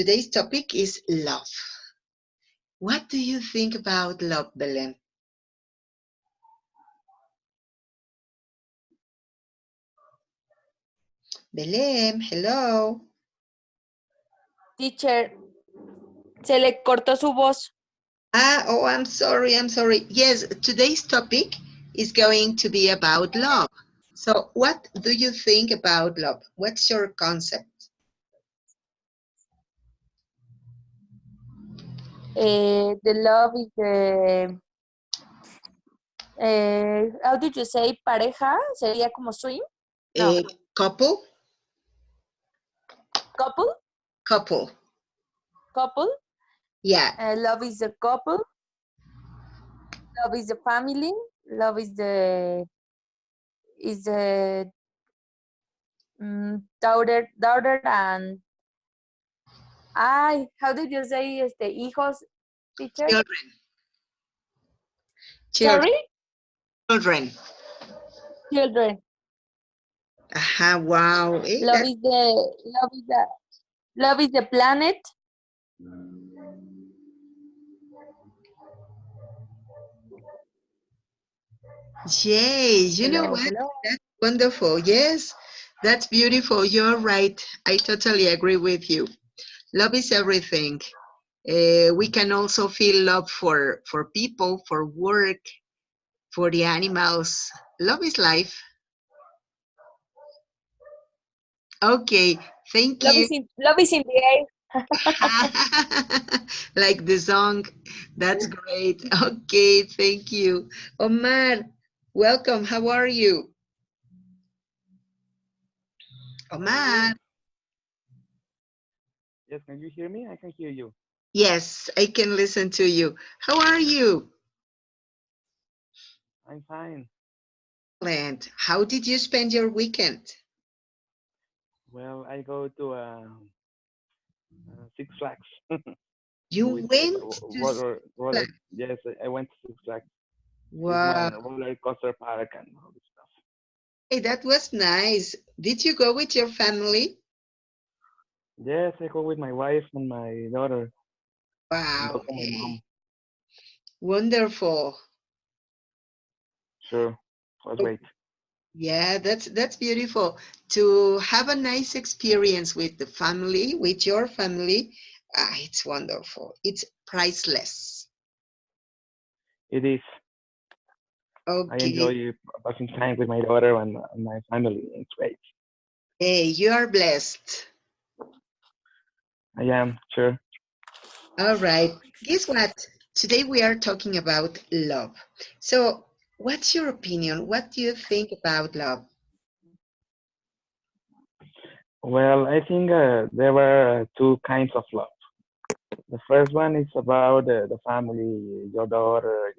Today's topic is love. What do you think about love, Belén? Belén, hello. Teacher, se le cortó su voz. Oh, I'm sorry. Yes, today's topic is going to be about love. So what do you think about love? What's your concept? The love is the, how did you say pareja? Sería como swing? No. Couple? Couple? Couple. Couple? Yeah. Love is the couple. Love is the family. Love is the daughter and how did you say hijos, teacher? Children. Sorry? Children. Children. Wow. Love is the planet. Yay, you know what? Hello. That's wonderful. Yes, that's beautiful. You're right. I totally agree with you. Love is everything. We can also feel love for people, for work, for the animals. Love is life. Okay, thank you. Love is in the air. Like the song. That's great. Okay, thank you. Omar, welcome. How are you? Omar. Yes, can you hear me? I can hear you. Yes, I can listen to you. How are you? I'm fine. Excellent. How did you spend your weekend? Well, I go to Six Flags. You with went to Six roller. Flags. Yes, I went to Six Flags. It's Wow. one roller coaster park and all this stuff. Hey, that was nice. Did you go with your family? Yes, I go with my wife and my daughter and Wow. also my Hey, mom. wonderful. Sure, it was Oh, great. yeah, that's beautiful. To have a nice experience with the family, with your family, it's wonderful. It's priceless. It is. I Okay. enjoy passing time with my daughter and my family. It's great. Hey, you are blessed. I am sure. All right. Guess what? Today we are talking about love. So, what's your opinion? What do you think about love? Well, I think there were two kinds of love. The first one is about the family, your daughter,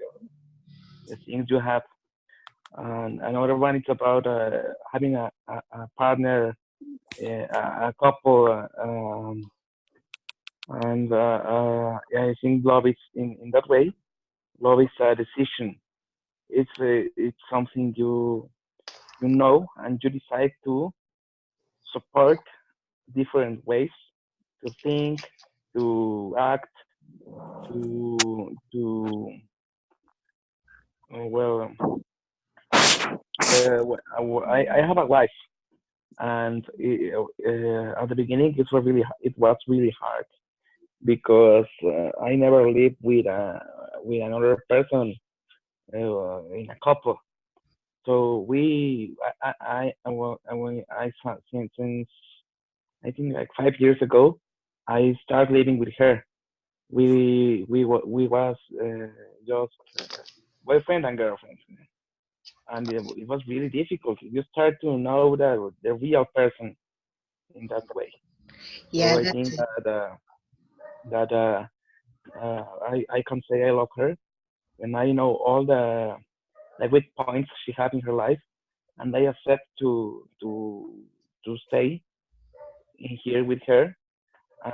the things you have. And another one is about having a partner, a couple. And yeah, I think love is in that way. Love is a decision. It's something you know and you decide to support different ways to think, to act, to well, I have a wife, and at the beginning it was really hard because I never lived with another person in a couple. So when I since I think like 5 years ago, I started living with her. We was just boyfriend and girlfriend, and it was really difficult. You start to know the real person in that way. So Yeah, I that's think it. that I can say I love her when I know all the good points she had in her life, and I accept to stay in here with her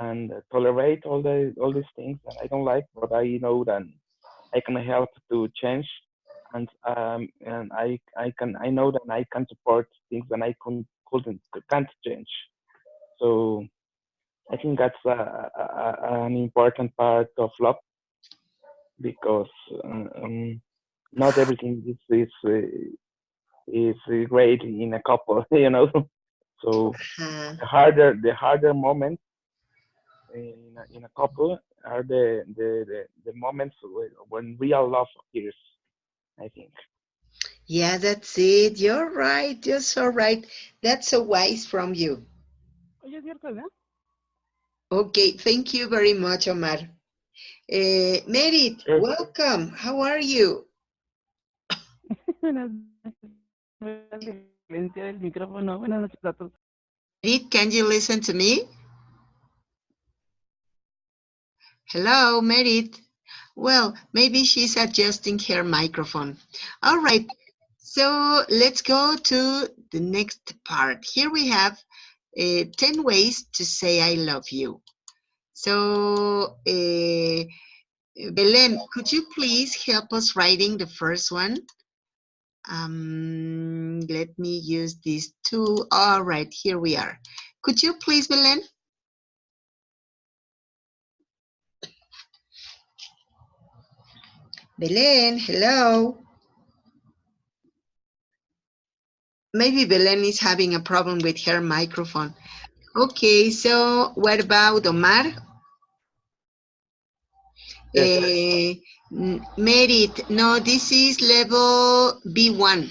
and tolerate all these things that I don't like, but I know that I can help to change, and I know that I can support things that I couldn't can't change. So I think that's an important part of love because not everything is great in a couple, you know. So Uh, the harder moments in a couple are the moments when real love appears, I think. yeah, that's it. You're right. You're so right. That's so wise from you. Oye, es cierto, ¿verdad? Okay, thank you very much, Omar. Merit, Sure. welcome. How are you? Buenas noches. Voy a silenciar el micrófono. Buenas noches a todos. Merit, can you listen to me? Hello, Merit. Well, maybe she's adjusting her microphone. All right, so let's go to the next part. Here we have 10 ways to say I love you. So, Belén, could you please help us writing the first one? Let me use these two. All right, here we are. Could you please, Belén? Belén, hello. Maybe Belén is having a problem with her microphone. Okay, so what about Omar? Yes. Merit, no, this is level B1.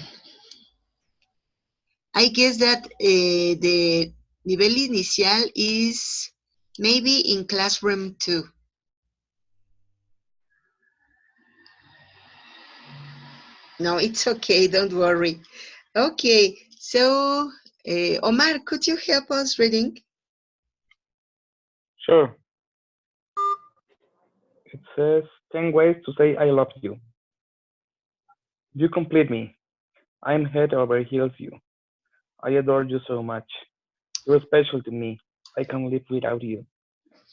I guess that the nivel inicial is maybe in classroom 2. No, it's okay, don't worry. Okay, so Omar, could you help us reading? Sure. It says 10 ways to say I love you. You complete me. I'm head over heels you. I adore you so much. You're special to me. I can't live without you.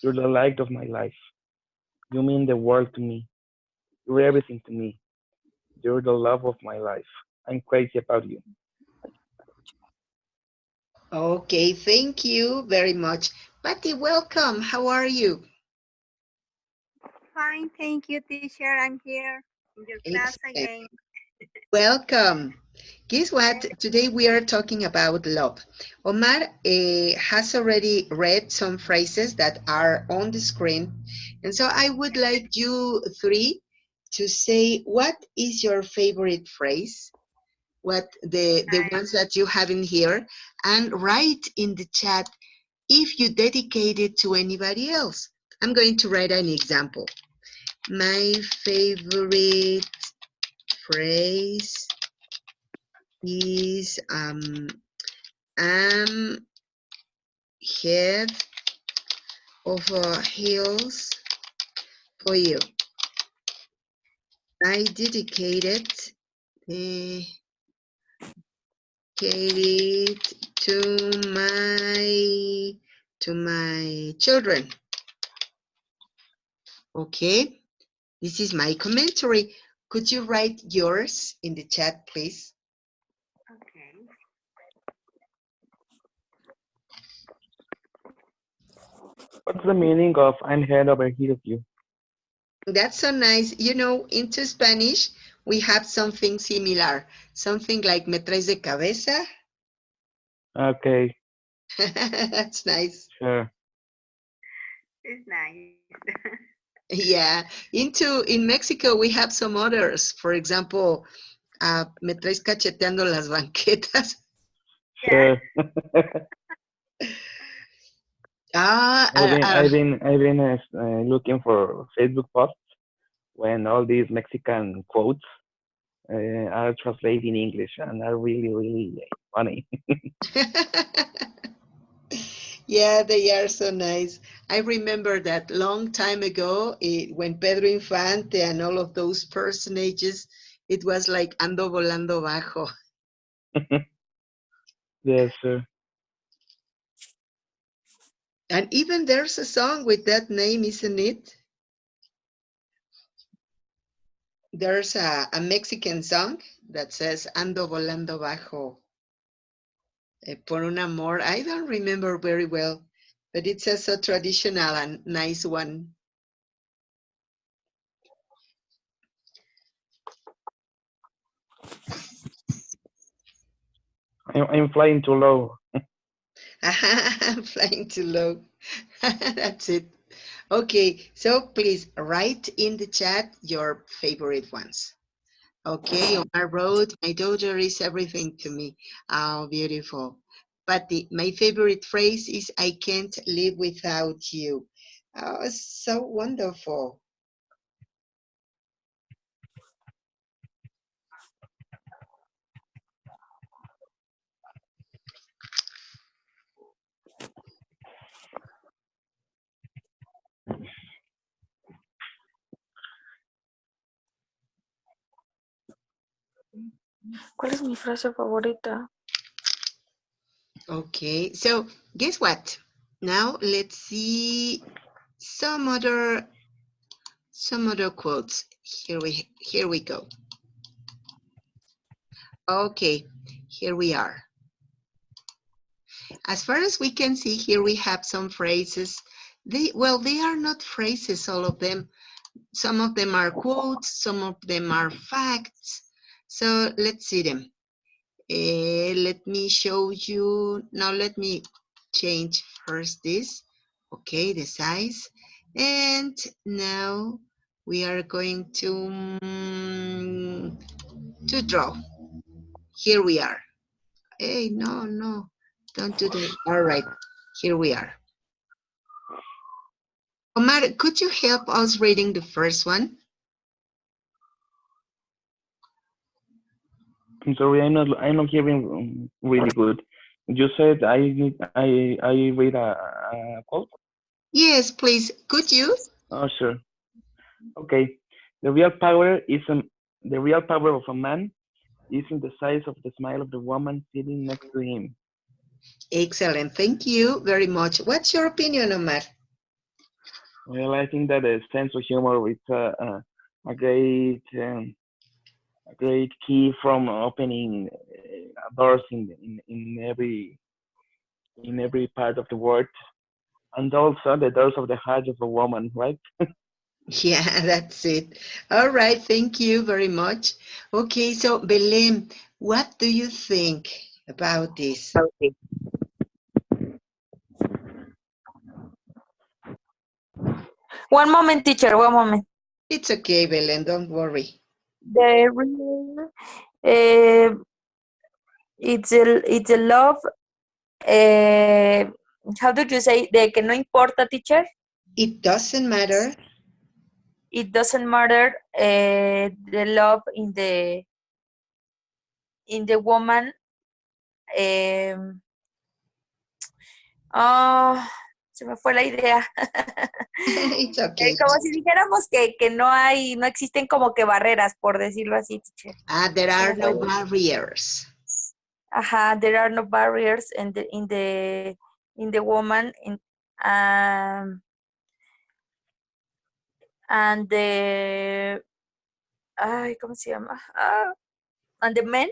You're the light of my life. You mean the world to me. You're everything to me. You're the love of my life. I'm crazy about you. Okay, thank you very much. Patty, welcome. How are you? Fine, thank you, teacher. I'm here in your class Excellent. again. Welcome. Guess what? Today we are talking about love. Omar has already read some phrases that are on the screen. And so I would like you three to say what is your favorite phrase, what the ones that you have in here, and write in the chat if you dedicate it to anybody else. I'm going to write an example. My favorite phrase is I'm head over heels for you. I dedicated it to my children. Okay, this is my commentary. Could you write yours in the chat, please? Okay. What's the meaning of I'm head over heels you? That's so nice. You know, into Spanish, we have something similar. Something like me traes de cabeza. Okay, That's nice. sure. It's nice. Yeah. In Mexico, we have some others. For example, me traes cacheteando las banquetas. Sure. Ah, I've been looking for Facebook posts when all these Mexican quotes are translated in English and are really, really funny. yeah, they are so nice. I remember that long time ago when Pedro Infante and all of those personages, it was like ando volando bajo. Yes, sir. And even there's a song with that name, isn't it? There's a Mexican song that says ando volando bajo por un amor. I don't remember very well, but it's also traditional and nice one. I'm flying too low. I'm flying too low. That's it. Okay, so please write in the chat your favorite ones. Okay, Omar wrote, my daughter is everything to me. Oh, beautiful. But my favorite phrase is, I can't live without you. Oh, it's so wonderful. ¿Cuál es mi frase favorita? Okay, so guess what? Now let's see some other quotes. Here we go. Okay, here we are. As far as we can see here, we have some phrases. They are not phrases, all of them. Some of them are quotes, some of them are facts. So let's see them. Let me show you. Now let me change first this. Okay, the size. And now we are going to draw. Here we are. Hey, no, don't do that. All right, here we are. Omar, could you help us reading the first one? I'm sorry, I'm not hearing really good. You said I read a quote? Yes, please. Could you? Oh, sure. Okay. The real power of a man is in the size of the smile of the woman sitting next to him. Excellent. Thank you very much. What's your opinion, Omar? Well, I think that a sense of humor is a great key from opening doors in every part of the world, and also the doors of the heart of a woman, right? Yeah, that's it. All right. Thank you very much. Okay, so Belém, what do you think about this? Okay. One moment, teacher, one moment. It's okay, Belém. Don't worry. The real, it's a love. How do you say de que no importa, teacher? It doesn't matter. It doesn't matter the love in the woman. Se me fue la idea. It's okay. Como si dijéramos que no existen como que barreras, por decirlo así, teacher. There are no barriers. Ajá, there are no barriers in the woman and the ¿cómo se llama? And the men.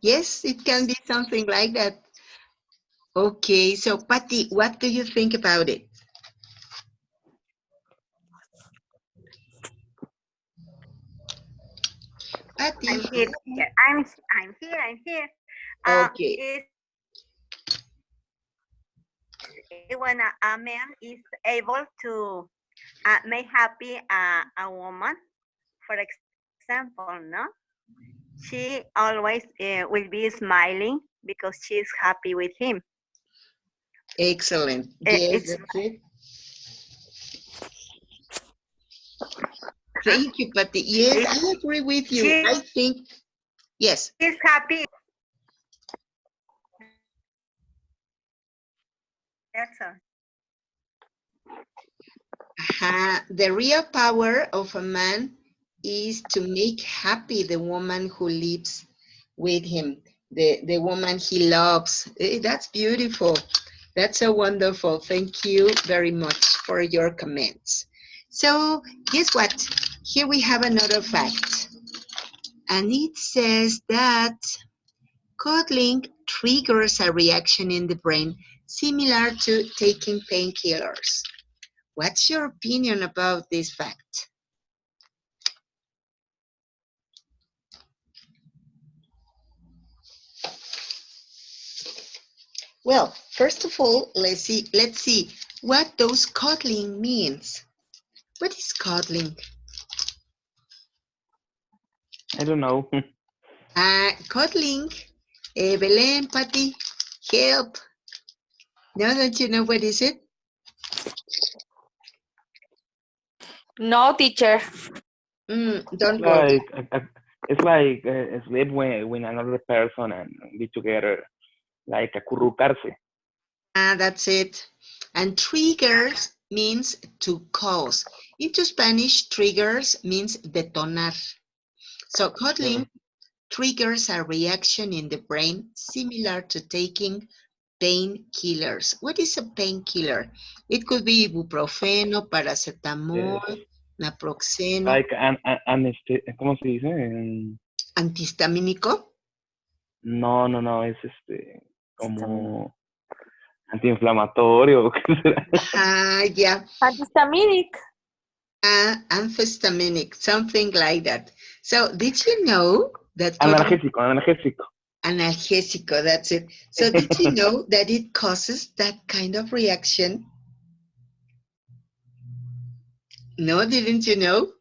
Yes, it can be something like that. Okay, so Patty, what do you think about it? Patty. I'm here. I'm here. Okay. When a man is able to make happy a woman, for example, no, she always will be smiling because she's happy with him. Excellent. Yes, that's it. Thank you, Patty. Yes, I agree with you. I think, yes. She's happy. That's all. The real power of a man is to make happy the woman who lives with him, the woman he loves. That's beautiful. That's so wonderful. Thank you very much for your comments. So guess what? Here we have another fact. And it says that cuddling triggers a reaction in the brain similar to taking painkillers. What's your opinion about this fact? Well, first of all, let's see what those cuddling means. What is cuddling? I don't know. Cuddling, Belén, Patty, help. Now that you know what is it? No, teacher. Don't worry. It's like sleep when another person and be together, like acurrucarse. That's it. And triggers means to cause. Into Spanish, triggers means detonar. So cuddling triggers a reaction in the brain similar to taking painkillers. What is a painkiller? It could be ibuprofeno, paracetamol, Yes. naproxeno, Like ¿cómo se dice? antihistamínico. No, es como antiinflamatorio. ¿Qué será? Yeah. Antihistaminic. Amphetaminic, something like that. So did you know that Analgésico. analgésico, that's it. So did you know that it causes that kind of reaction? No, didn't you know?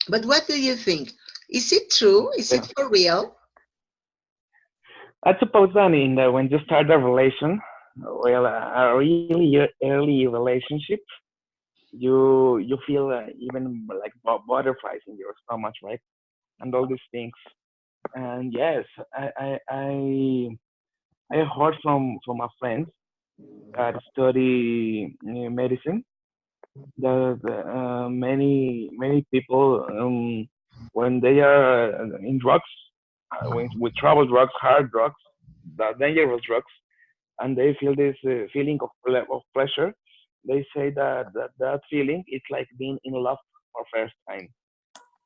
But what do you think? Is it true? Is it for real? I suppose that when you start a relation, well, a really early relationship, you feel even like butterflies in your stomach, right? And all these things. And yes, I heard from my friends that study medicine that many people when they are in drugs, when with trouble drugs, hard drugs, the dangerous drugs, and they feel this feeling of pleasure, they say that feeling is like being in love for first time.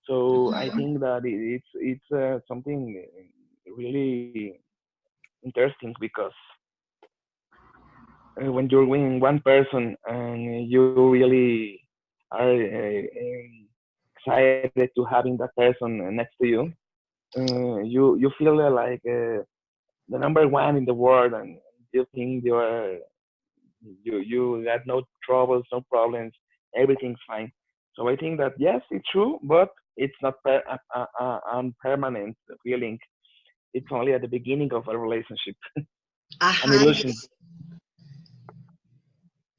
So I think that it's something really interesting because when you're with one person and you really are excited to having that person next to you, you feel like the number one in the world, and you think you got no troubles, no problems, everything's fine. So I think that yes, it's true, but it's not permanent feeling. It's only at the beginning of a relationship, an illusion. Yes.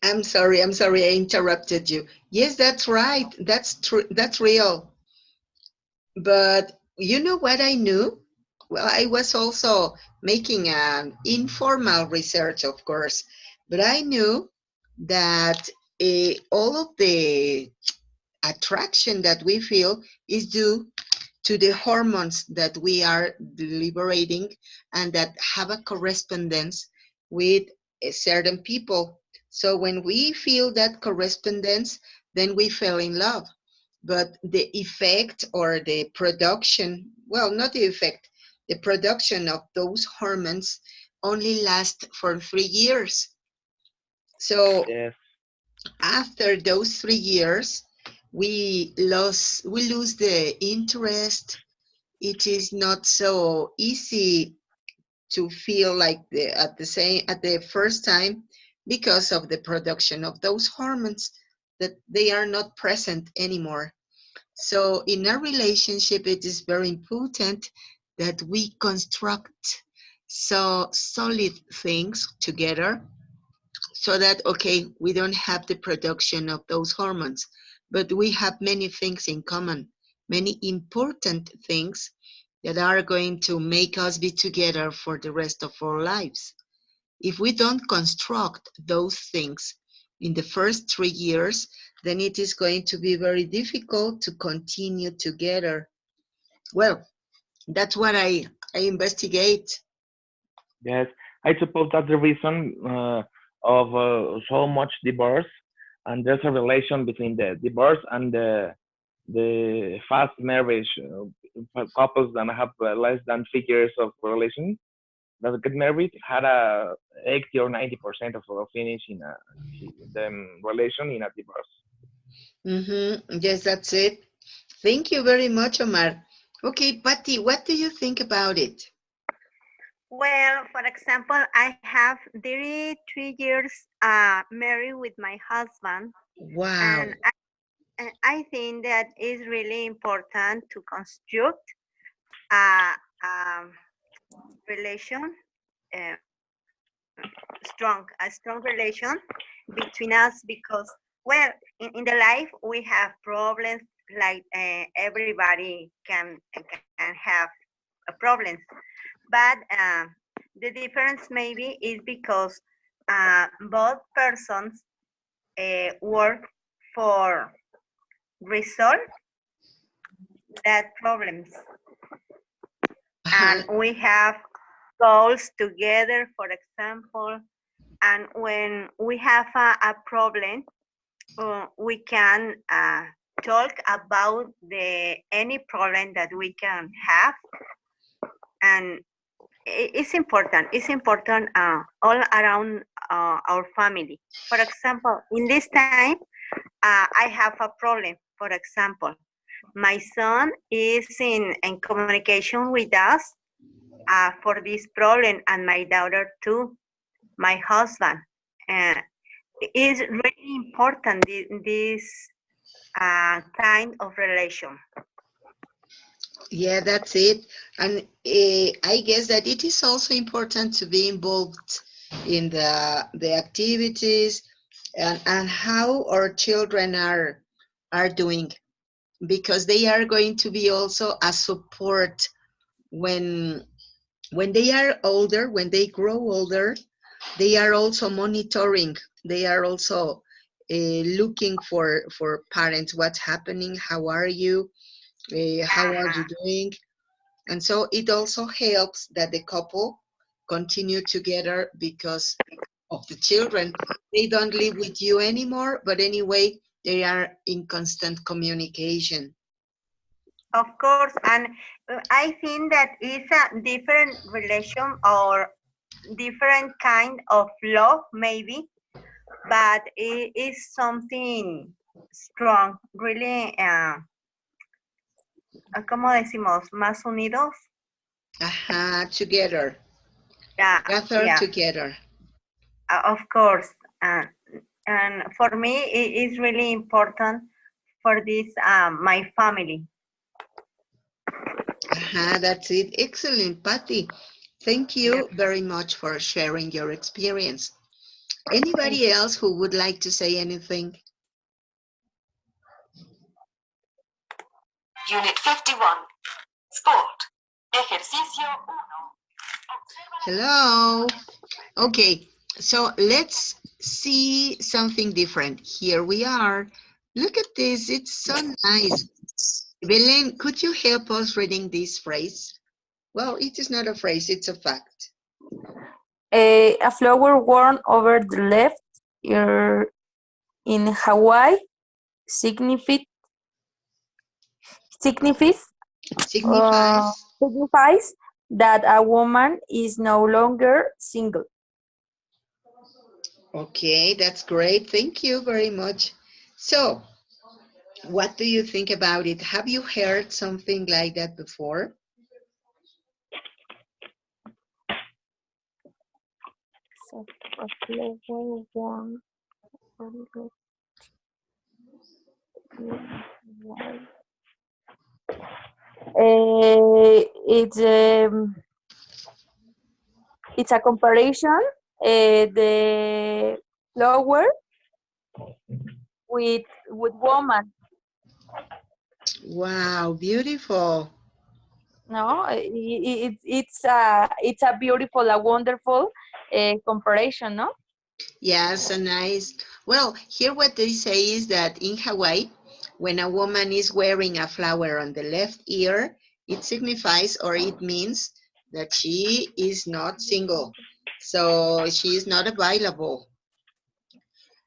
I'm sorry, I interrupted you. Yes, that's right. That's true. That's real. But you know what I knew? Well, I was also making an informal research, of course, but I knew that all of the attraction that we feel is due to the hormones that we are liberating and that have a correspondence with certain people. So when we feel that correspondence, then we fell in love. But the effect or the production, well, not the effect, the production of those hormones only last for 3 years. So Yes. after those 3 years, we lose the interest. It is not so easy to feel like at the first time because of the production of those hormones that they are not present anymore. So in a relationship, it is very important that we construct so solid things together so that, okay, we don't have the production of those hormones, but we have many things in common, many important things that are going to make us be together for the rest of our lives. If we don't construct those things in the first 3 years, then it is going to be very difficult to continue together. Well, that's what I investigate. Yes, I suppose that's the reason of so much divorce, and there's a relation between the divorce and the fast marriage couples that have less than 3 years of relation. that get married had a 80 or 90% of finish in the relation in a divorce. Yes, that's it. Thank you very much, Omar. Okay, Patty, what do you think about it? Well, for example, I have 33 years married with my husband, Wow. and I think that is really important to construct a, a relation, uh, a strong relation between us because, well, in the life we have problems like everybody can have problems, but the difference maybe is because both persons work for resolve that problems, and we have goals together, for example, and when we have a problem, we can talk about the any problem that we can have, and it's important. It's important all around our family. For example, in this time, I have a problem. For example, my son is in communication with us for this problem, and my daughter too, my husband. Uh, it is really important this kind of relation. Yeah, that's it. And I guess that it is also important to be involved in the activities and how our children are doing, because they are going to be also a support when they are older, when they grow older. They are also monitoring. They are also looking for parents. What's happening? How are you? How are you doing? And so it also helps that the couple continue together because of the children. They don't live with you anymore, but anyway, they are in constant communication. Of course, and I think that it's a different relation or different kind of love, maybe, but it is something strong, really, ¿cómo decimos? Más unidos. Together. Gather Yeah, together. of course. And for me, it is really important for this, my family. That's it. Excellent, Patty. Thank you very much for sharing your experience. Anybody else who would like to say anything? Unit 51. Sport. Ejercicio 1. Hello. Okay, so let's see something different. Here we are. Look at this. It's so nice. Belen, could you help us reading this phrase? Well, it is not a phrase, it's a fact. A flower worn over the left ear in Hawaii signifies Signifies? signifies that a woman is no longer single. Okay, that's great. Thank you very much. So, what do you think about it? Have you heard something like that before? So, a flower worn over the it's a comparison the flower with woman. Wow, beautiful. No, it's a beautiful, a wonderful comparison. No. Yes, so nice. Well, here what they say is that in Hawaii, when a woman is wearing a flower on the left ear, it signifies or it means that she is not single. So she is not available.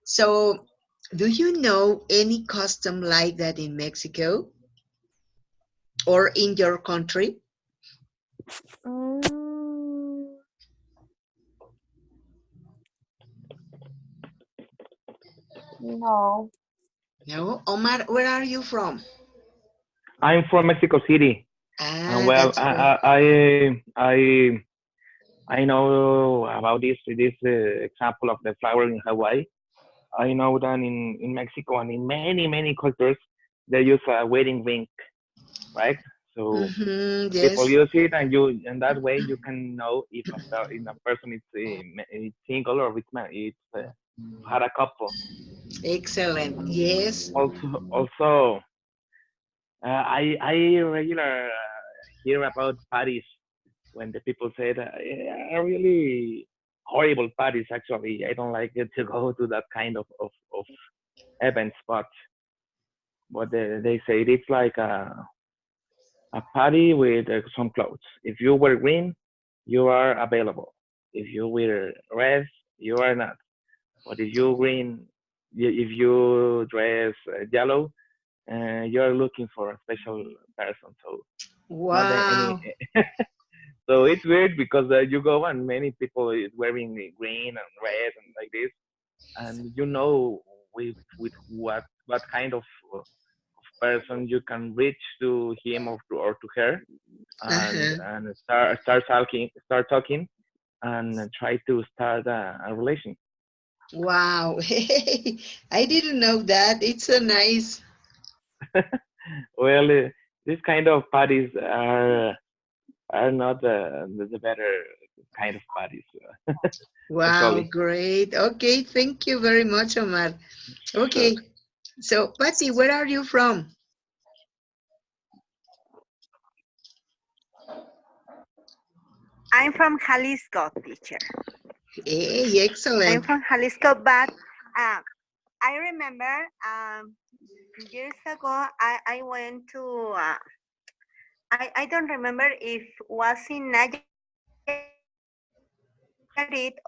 So do you know any custom like that in Mexico or in your country? Mm, No. No? Omar, where are you from? I'm from Mexico City, and Ah, well, that's great. I know about this example of the flower in Hawaii. I know that in Mexico and in many cultures they use a wedding ring, right? So Mm-hmm, people yes. use it, and that way you can know if a person is single or it's had a couple. Excellent. Yes. Also, I regular hear about parties when the people say that are really horrible parties. Actually, I don't like it to go to that kind of events, but they say it's like a party with some clothes. If you wear green, you are available. If you wear red, you are not. But if you green, if you dress yellow, you are looking for a special person. So not any. Wow. So it's weird because you go and many people is wearing the green and red and like this, and you know with what kind of person you can reach to him or to her, Uh-huh. and start talking and try to start a relation. Wow. I didn't know that. It's so nice. Well, this kind of parties are not the better kind of parties, Wow, actually. great. Okay, thank you very much, Omar. Sure. Okay, so Patty, where are you from? I'm from Jalisco, teacher. Hey, I'm excellent. from Jalisco, but uh, I remember years ago I went to I don't remember if was in Nayarit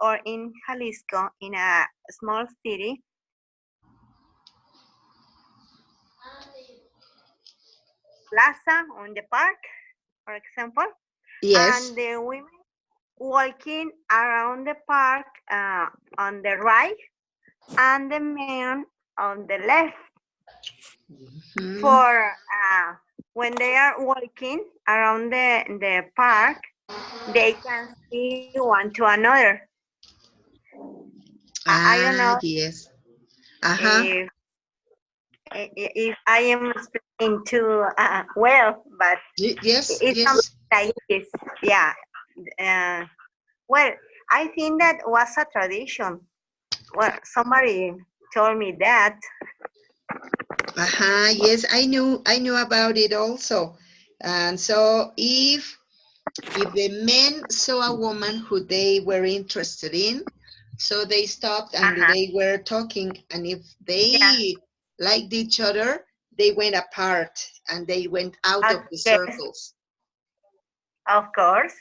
or in Jalisco in a small city. Plaza on the park, for example, Yes. and the women walking around the park on the right and the men on the left. Hmm. For when they are walking around the park, they can see one to another. I don't know Ah, yes. Uh-huh. if if I am explaining too well, but Yes, it's yes. something like this. Yeah. Uh, well, I think that was a tradition. Well, somebody told me that. Uh-huh. Yes, I knew about it also. And so if the men saw a woman who they were interested in, so they stopped and Uh-huh. they were talking, and if Yeah. they liked each other, they went apart and they went out of the Yes, circles. of course.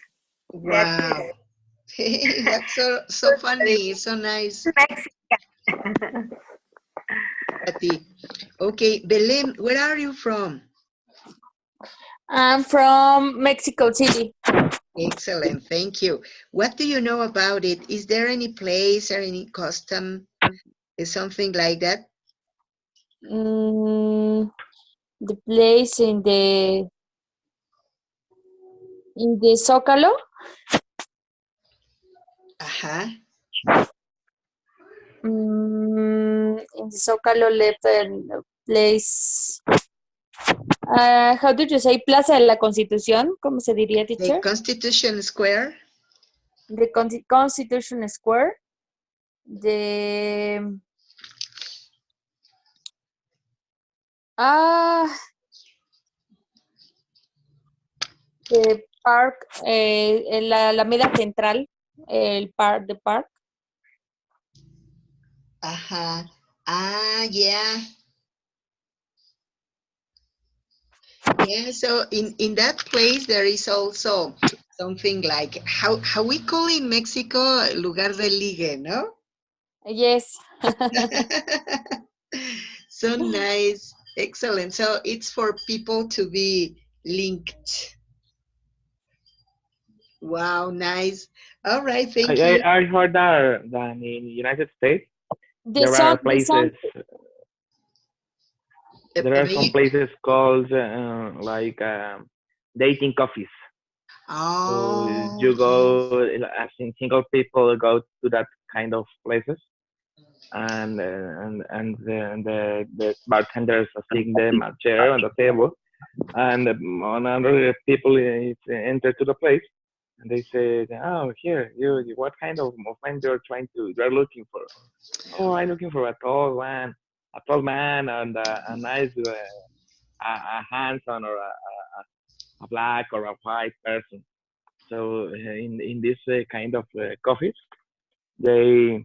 That is Wow. That's so funny, so nice, Mexican. Patty. Okay, Belém, where are you from? I'm from Mexico City. Excellent, thank you. What do you know about it? Is there any place or any custom, something like that? Mm, the place in the Zócalo. Uh-huh. In the Zócalo left a place. How did you say Plaza de la Constitución? ¿Cómo se diría, The teacher? Constitution Square. The Constitution Square. The ah the park, en la Alameda Central, the park. Uh-huh. Ah, yeah. Yeah, so in that place there is also something like how we call in Mexico lugar de ligue, no? Yes. So nice. Excellent. So it's for people to be linked. Wow, nice. All right, thank you. I heard that in the United States The There sun, are places. There are some May- places called like dating coffees. So Oh, you yes. go, as in single people go to that kind of places, and the bartenders are sitting them a chair on the table, and another people is enter to the place, and they say, "Oh, here, what kind of man you're looking for?" Oh, I'm looking for a tall man, and a nice, a handsome or a black or a white person. So in this kind of coffees, they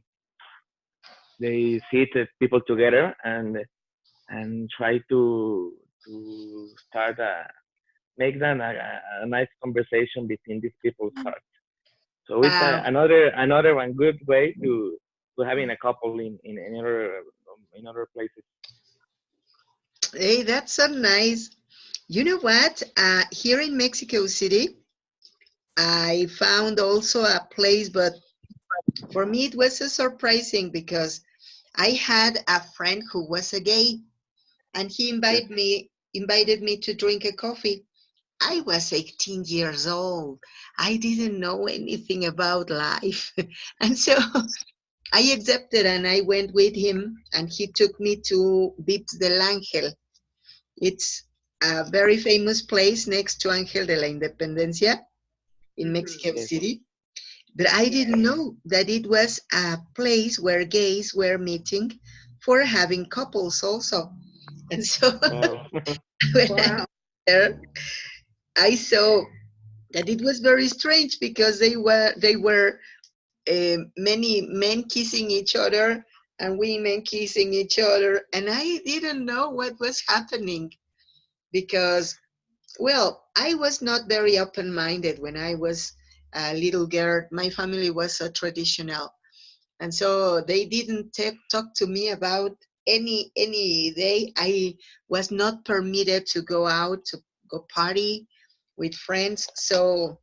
sit people together and try to start make them a nice conversation between these people's hearts. So it's Wow. another one good way to having a couple in other places. Hey, that's so nice. You know what? Here in Mexico City, I found also a place, but for me it was so surprising because I had a friend who was a gay, and he Yes. invited me to drink a coffee. I was 18 years old. I didn't know anything about life. And so I accepted and I went with him, and he took me to Vips del Ángel. It's a very famous place next to Ángel de la Independencia in Mexico Yes. City. But I didn't Yes. know that it was a place where gays were meeting for having couples also. And so Wow. when I Wow. was there, I saw that it was very strange because they were many men kissing each other and women kissing each other, and I didn't know what was happening because, well, I was not very open-minded when I was a little girl. My family was so traditional, and so they didn't talk to me about any day. I was not permitted to go out to go party with friends, so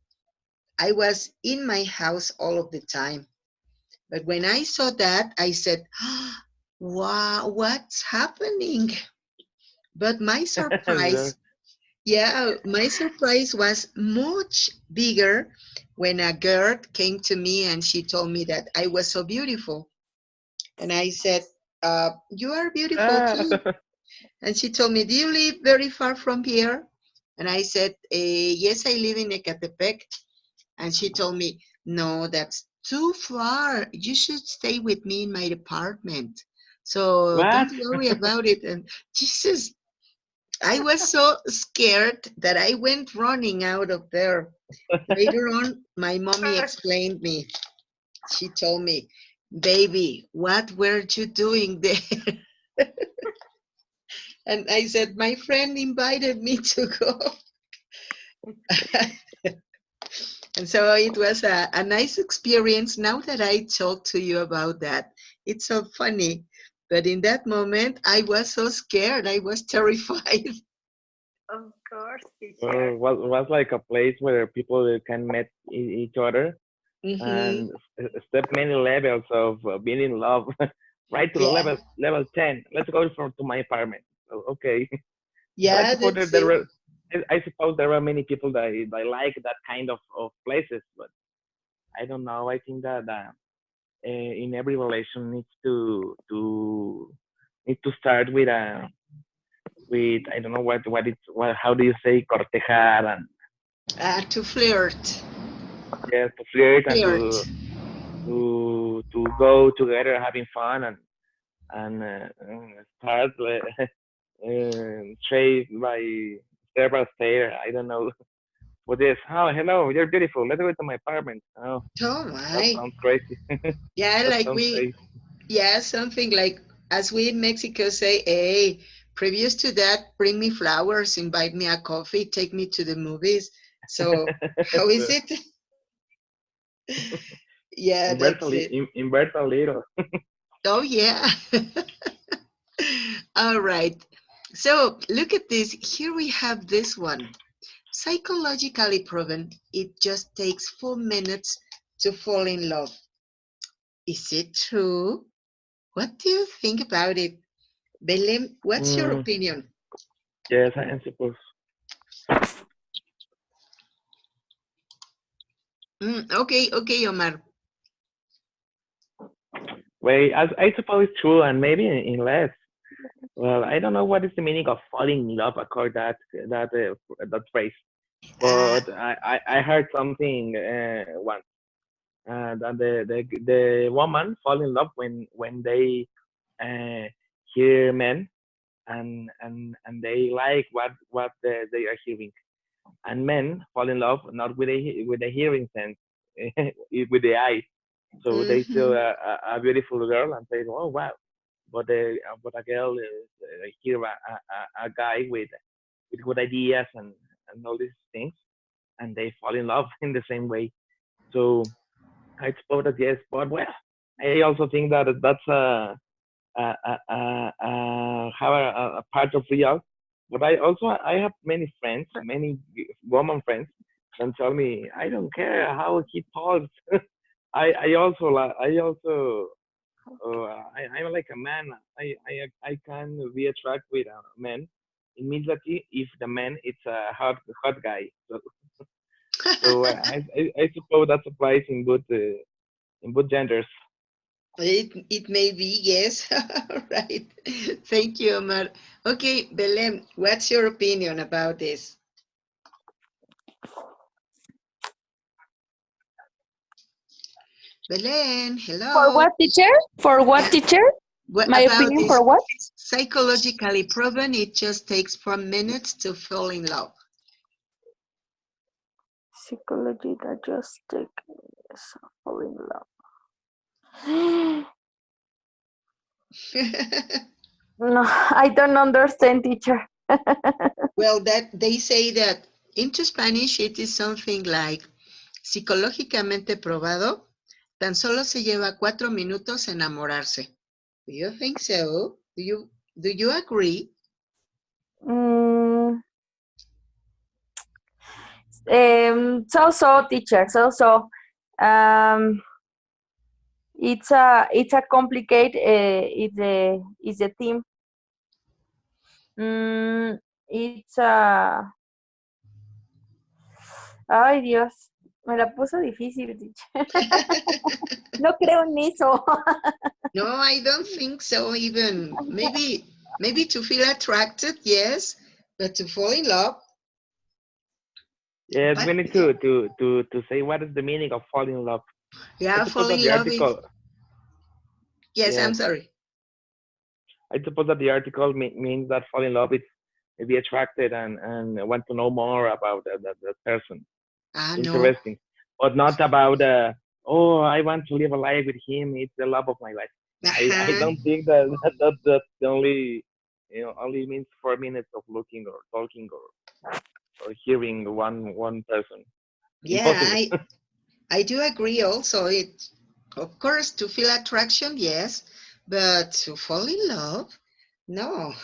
I was in my house all of the time. But when I saw that, I said, wow, what's happening? But my Yeah. surprise, yeah, my surprise was much bigger when a girl came to me and she told me that I was so beautiful. And I said, you are beautiful Ah. too. And she told me, do you live very far from here? And I said, yes, I live in Ecatepec. And she told me, no, that's too far. You should stay with me in my apartment. So What? don't worry about it. And Jesus, I was so scared that I went running out of there. Later on, my mommy explained me. She told me, baby, what were you doing there? And I said, my friend invited me to go. And so it was a nice experience. Now that I talk to you about that, it's so funny. But in that moment, I was so scared. I was terrified. Of course, Well, teacher. was like a place where people can meet each other Hmm. and step many levels of being in love. Right to the Yeah, level 10. Let's go to my apartment. Okay. But I yeah, suppose that's that there it. were I suppose there are many people that like that kind of places, but I don't know. I think that in every relation needs to start with I don't know what how do you say cortejar and To flirt. yes to flirt and Flirt. to go together having fun and start straight by step by step. I don't know what is. Oh, hello, you're beautiful. Let's go to my apartment. Oh, Oh that my. sounds crazy. Yeah, That like sounds we, crazy. yeah, something like, as we in Mexico say, hey, previous to that, bring me flowers, invite me a coffee, take me to the movies. So, how is it? Yeah, that's it. Invert a little. Oh, yeah. All right. So, look at this. Here we have this one. Psychologically proven, it just takes 4 minutes to fall in love. Is it true? What do you think about it? Belém, what's your opinion? Yes, I suppose. Okay, Omar. Wait, I suppose it's true, and maybe in less. Well, I don't know what is the meaning of falling in love according that phrase, but I heard something once that the woman fall in love when they uh, hear men and they like what they are hearing, and men fall in love not with the hearing sense, with the eyes. So they see a beautiful girl and say, "Oh wow!" But a girl hear a guy with good ideas and all these things, and they fall in love in the same way. So I suppose that yes, but well, I also think that that's have a part of real. But I have many friends, many woman friends, that tell me I don't care how he talks. I also I'm like a man. I can be attracted with a man immediately if the man it's a hot guy. So I suppose that applies in both genders. It may be, yes. Right. Thank you, Omar. Okay, Belém, what's your opinion about this? Belém, hello. For what, teacher? For what, teacher? What My about opinion this? for what? Psychologically proven, it just takes 4 minutes to fall in love. Psychology that just take fall in love. No, I don't understand, teacher. Well, that they say that into Spanish it is something like psicológicamente probado, tan solo se lleva 4 minutos enamorarse. Do you think so? Do you agree? So teacher, so. It's a complicated. It's a theme. It's a. Ay, Dios, me la puso difícil, teacher. No creo en eso. No, I don't think so even. Maybe to feel attracted, yes, but to fall in love. Yes, But we need to say what is the meaning of falling in love. I yeah, suppose fall that in the love is, article, yes, I'm yes, sorry. I suppose that the article means that fall in love is be attracted and want to know more about that person. No. Interesting, but not about oh, I want to live a life with him. It's the love of my life. I Uh-huh. don't think that only only means 4 minutes of looking or talking or hearing one person. Yeah, Impossible. I do agree also. It, of course, to feel attraction, yes, but to fall in love, no.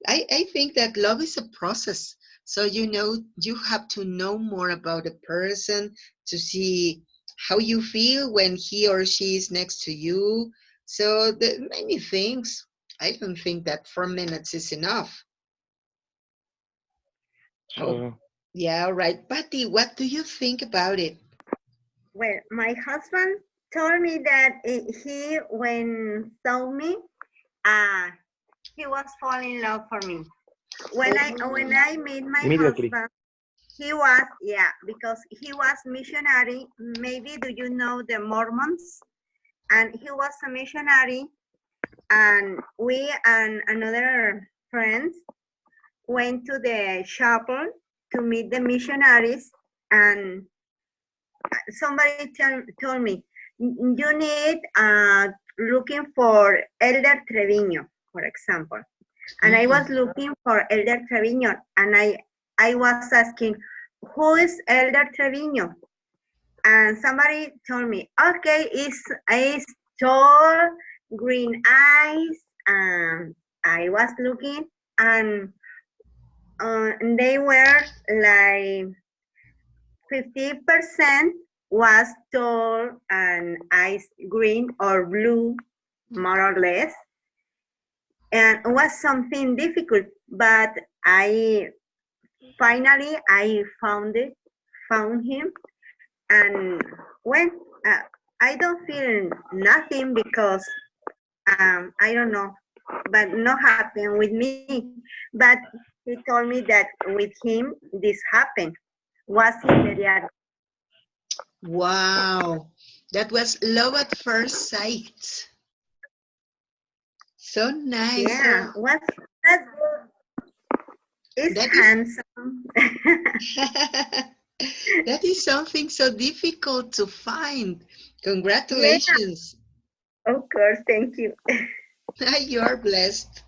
I think that love is a process. So, you have to know more about a person to see how you feel when he or she is next to you. So, many things. I don't think that 4 minutes is enough. Oh, So yeah, all right. Patty, what do you think about it? Well, my husband told me that he, when saw me, he was falling in love for me. When I met my immediately. husband, he was, yeah, because he was missionary. Maybe do you know the Mormons? And he was a missionary, and we and another friends went to the chapel to meet the missionaries, and somebody told me, you need looking for Elder Trevino, for example. And I was looking for Elder Trevino, and I was asking, who is Elder Trevino? And somebody told me, okay, it's tall, green eyes, and I was looking, and they were like 50% was tall and eyes green or blue, more or less, and it was something difficult, but I finally I found him, and when uh, I don't feel nothing because I don't know, but not happened with me. But he told me that with him this happened. Was immediate. Wow, that was love at first sight. So nice. Yeah, was that is That handsome. that is something so difficult to find. Yeah, Congratulations. of course. Thank you. You are blessed.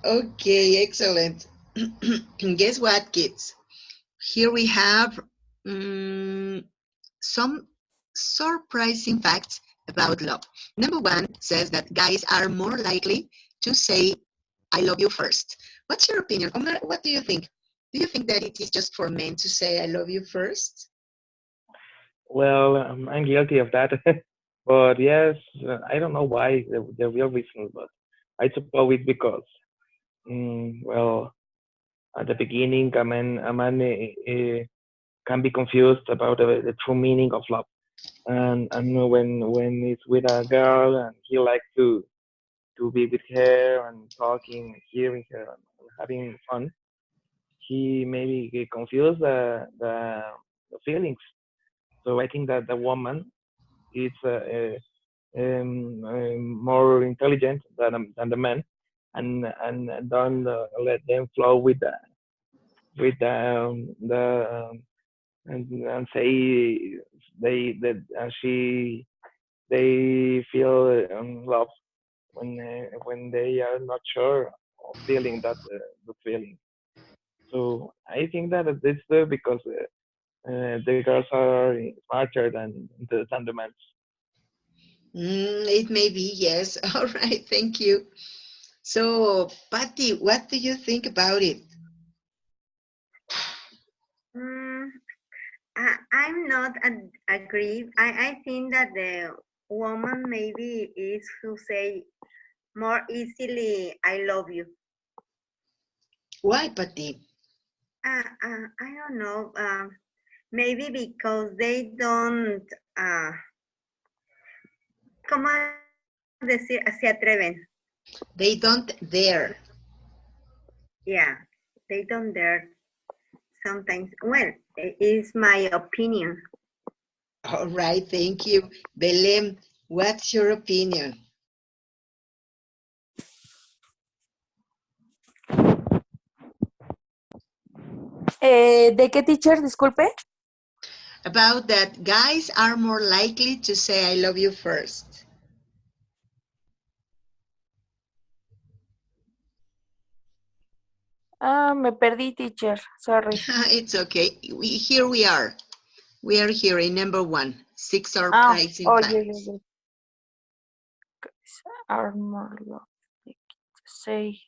Okay, excellent. Guess what, kids? Here we have some surprising facts about love. Number one says that guys are more likely to say, I love you first. What's your opinion? Omar, what do you think? Do you think that it is just for men to say, I love you first? Well, I'm guilty of that. But yes, I don't know why the real reason, but I suppose it's because, well, at the beginning, a man can be confused about the true meaning of love. And when he's with a girl and he likes to be with her and talking, hearing her, and having fun, he maybe get confused the feelings. So I think that the woman is more intelligent than the man, and don't let them flow with the and say they feel love when they are not sure of feeling that the feeling. So I think that it's because the girls are smarter than the men. It may be, yes. All right, thank you. So, Patty, what do you think about it? Mm, I'm not agree. I think that the woman maybe is who say more easily I love you. Why, Patty? I don't know. Maybe because they don't. ¿Cómo decir? Se atreven. They don't dare. Yeah, they don't dare. Sometimes. Well, it is my opinion. All right, thank you. Belém, what's your opinion? ¿De qué teacher? Disculpe. About that guys are more likely to say I love you first. Me perdí, teacher. Sorry. It's okay. Here we are. We are here in number one. 6 surprising Yeah. facts. Guys are more likely to say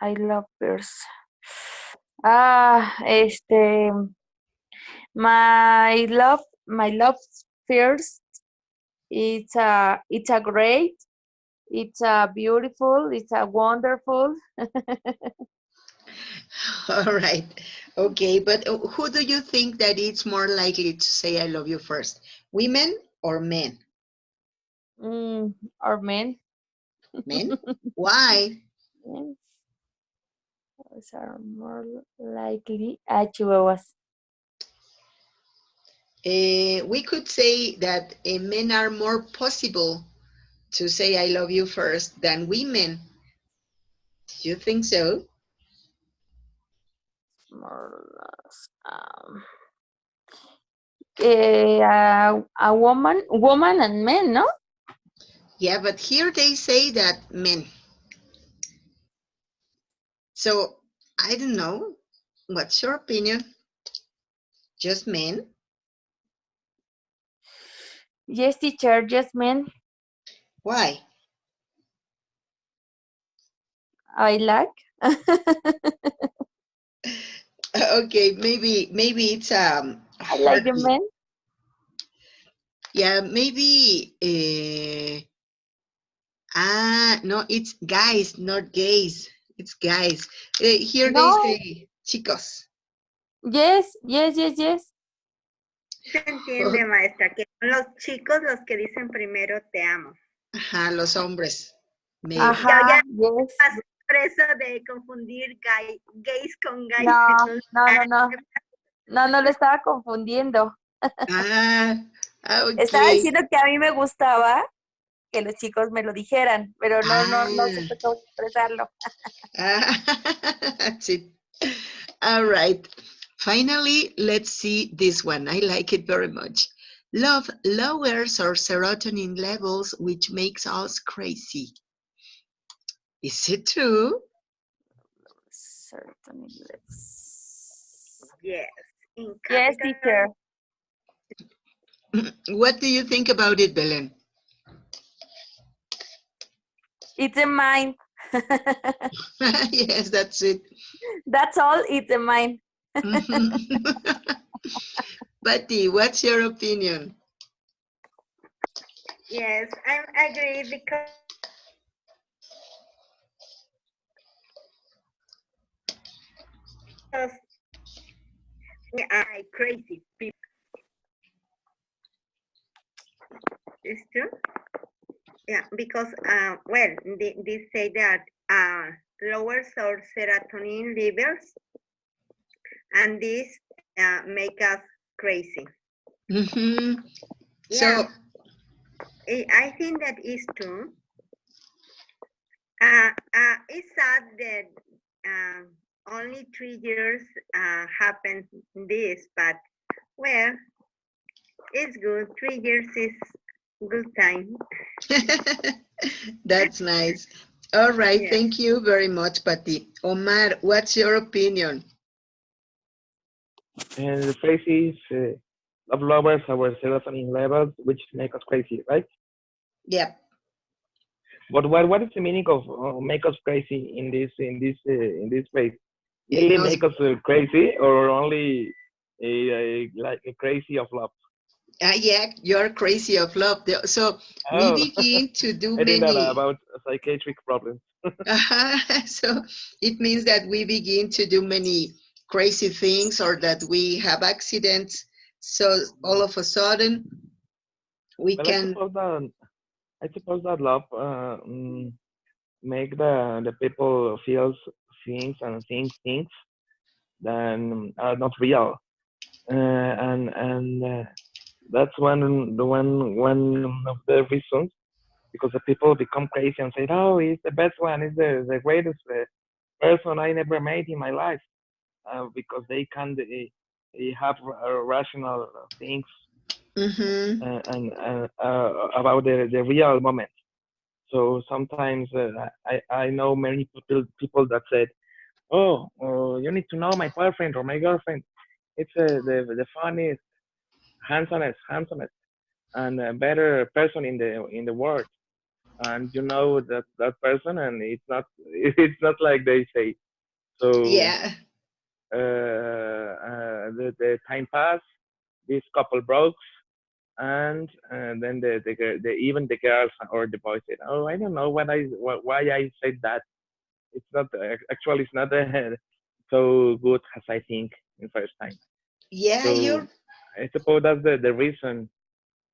I love birds. My love first. It's a great. It's a beautiful. It's a wonderful. All right. Okay, but who do you think that it's more likely to say I love you first? Women or men? Or men. Men? Why? Men are more likely. Chihuahuas. We could say that men are more possible to say I love you first than women. Do you think so? More or less, a woman and men, no? Yeah, but here they say that men. So I don't know. What's your opinion? Just men? Yes, teacher, just men. Why? I like. Okay, maybe it's I like hard. the men. Yeah, maybe Ah, no, it's guys, not gays. It's guys. Here they No. say chicos. Yes, yes, yes, yes. Se entiende, maestra, que son los chicos los que dicen primero te amo. Ajá, los hombres. Male. Yo Ajá, ya yes. pasé por eso de confundir gays con guys. No, Entonces, no, no, no. No, no lo estaba confundiendo. Ah, Estaba okay. diciendo que a mí me gustaba que los chicos me lo dijeran, pero no Ah, supe cómo expresarlo. that's it. All right. Finally, let's see this one. I like it very much. Love lowers our serotonin levels, which makes us crazy. Is it true? Certainly, let's... yes, in Yes, capital. teacher. What do you think about it, Belen? It's a mine. Yes, that's it. That's all. It's a mine. Patty, what's your opinion? Yes, I agree because we are crazy people. It's true. Yeah, because well, they say that lowers our serotonin levels, and this make us crazy. Mm-hmm. Yeah, So, I think that is true. It's sad that only 3 years happened this, but well, it's good. 3 years is good time. that's nice. All right, Yes. thank you very much, Patty. Omar, what's your opinion? And the phrase is love lowers our serotonin levels, which make us crazy, right? Yep. But what is the meaning of make us crazy in this phrase? It Really knows, make us crazy, or only like a crazy of love? yeah, you're crazy of love. So we Oh, begin to do I think that many, about psychiatric problems. so it means that we begin to do many crazy things or that we have accidents. So all of a sudden we Well, can, I suppose that love make the people feels things and think things that are not real, and that's one of the reasons because the people become crazy and say, "Oh, he's the best one, he's the greatest person I never met in my life," because they can have rational things mm-hmm, and about the real moment. So sometimes I know many people that said, "Oh, you need to know my boyfriend or my girlfriend. It's the funniest, handsomest, and better person in the world." And you know that person, and it's not like they say. So yeah. the time pass, this couple broke, and then even the girls or the boys said, "Oh, I don't know why I said that. It's not actually it's not so good as I think in first time." Yeah, So you're I suppose that's the reason.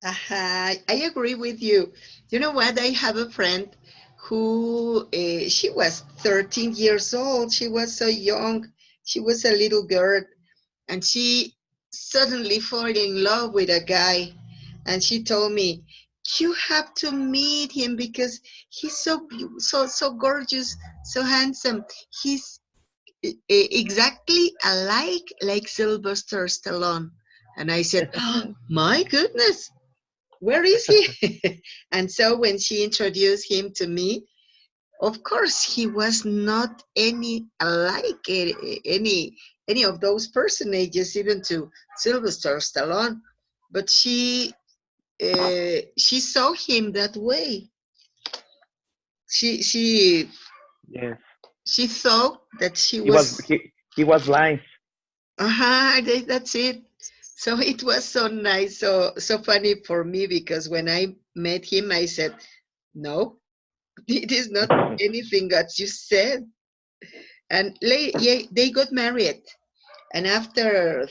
I agree with you. You know what? I have a friend who she was 13 years old. She was so young. She was a little girl, and she suddenly fell in love with a guy. And she told me, "You have to meet him because he's so gorgeous, so handsome. He's exactly alike like Sylvester Stallone." And I said, "Oh, my goodness, where is he?" And so when she introduced him to me, of course he was not any alike any of those personages, even to Sylvester Stallone, but she saw him that way. she she Yes, she thought that she he was was, he was blind. that's it. So it was so nice, so funny for me, because when I met him I said, "No, It is not anything that you said. And they got married. And after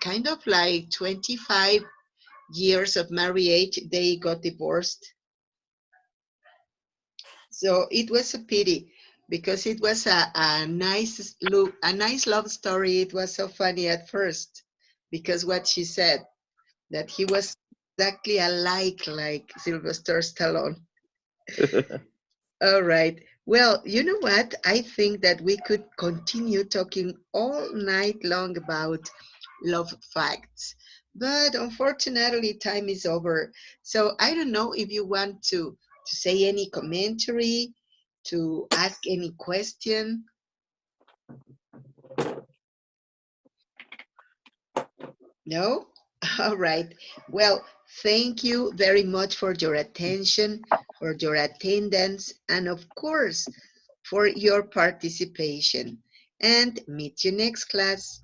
kind of like 25 years of marriage, they got divorced. So it was a pity because it was a nice look, a nice love story. It was so funny at first because what she said, that he was exactly alike like Sylvester Stallone. All right. Well, you know what? I think that we could continue talking all night long about love facts. But unfortunately, time is over. So I don't know if you want to say any commentary, to ask any question. No? All right. Well, thank you very much for your attention, for your attendance, and of course, for your participation. And meet you next class.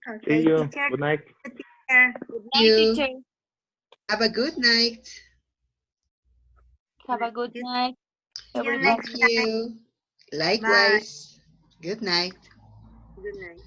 See Okay, you. teacher. Good night. Teacher. Good night, You teacher. have a good night. Have a good night, See you Thank next everybody. time. you. Bye. Likewise. Good night. Good night.